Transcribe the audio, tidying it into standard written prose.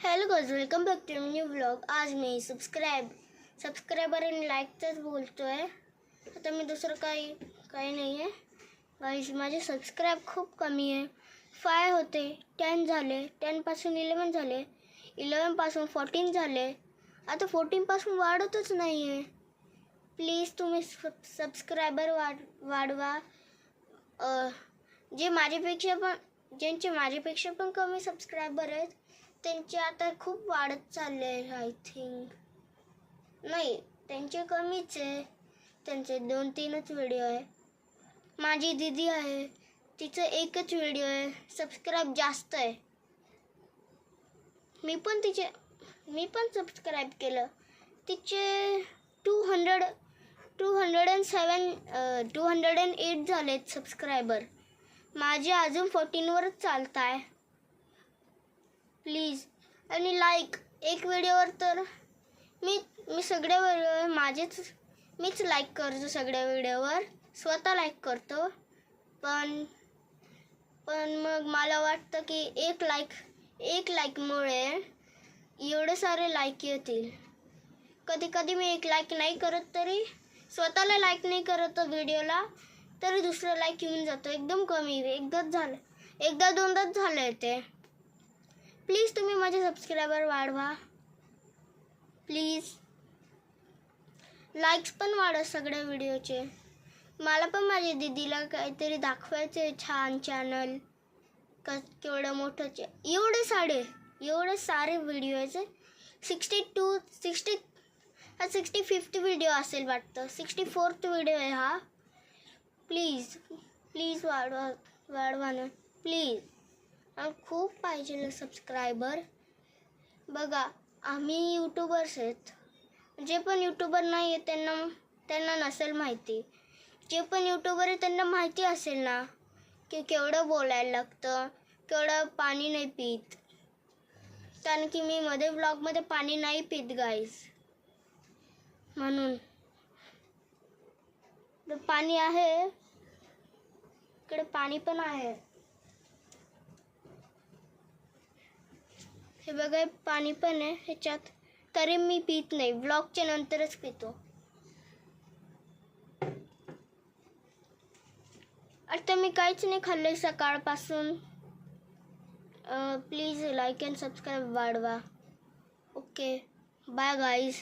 Hello guys, welcome back to new vlog. आज मी subscriber आणि लाईकच बोलतोय. आता मी दुसरं काही नाही आहे गाइस. माझे सबस्क्राईब खूप कमी आहे. 5 होते, 10 झाले, 10 पासून 11 झाले, 11 पासून 14 झाले, आता 14 पासून वाढतच नाही आहे. प्लीज तुम्ही सबस्क्रायबर वाढवा. ज्यांचे माझ्यापेक्षा पण कमी सबस्क्रायबर आहेत त्यांचे आता खूप वाढत चालले आहे. आय थिंक नाही, त्यांचे कमीच आहे. त्यांचे 2-3च व्हिडिओ आहे. माझी दीदी आहे, तिचं एकच व्हिडिओ आहे. सबस्क्राईब जास्त आहे. मी पण सबस्क्राईब केलं. तिचे 208 झालेत सबस्क्रायबर. माझे अजून 14वरच चालत आहे. प्लीज. आणि लाईक एक व्हिडिओवर तर मी सगळ्या व्हिडिओ मीच लाईक करतो. सगळ्या व्हिडिओवर स्वतः लाईक करतो. पण मग मला वाटतं की एक लाईकमुळे एवढे सारे लाईक येतील. कधी मी एक लाईक नाही करत, तरी स्वतःला लाईक नाही करत व्हिडिओला, तरी दुसरं लाईक येऊन जातो. एकदम कमी, एकदा दोनदाच झालं ते. प्लीज तुम्ही माझे सबस्क्रायबर वाढवा. प्लीज. लाईक्स पण वाढवा सगळ्या व्हिडिओचे. मला पण माझ्या दीदीला काहीतरी दाखवायचं छान चॅनल. केवढं मोठं एवढे सारे व्हिडिओ आहेत. 65th व्हिडिओ असेल वाटतं. 64th व्हिडिओ आहे हा. प्लीज वाढवा ना प्लीज. खूप पाहिजे सबस्क्रायबर. बघा, आम्ही यूट्यूबर्स आहेत. जे पण यूट्यूबर नाही आहे त्यांना नसेल माहिती. जे पण यूट्यूबर आहे त्यांना माहिती असेल ना की केवढं बोलायला लागतं, केवढं पाणी नाही पित. कारण की मी मध्ये व्लॉगमध्ये पाणी नाही पित गाईस. म्हणून पाणी आहे, इकडे पाणी पण आहे. हे बघा, पाणी पण आहे ह्याच्यात. तरी मी पित नाही. व्लॉगच्या नंतरच पितो. आता मी काहीच नाही खाल्लंय सकाळपासून. प्लीज लाईक अँड सबस्क्राईब वाढवा. Okay, bye guys.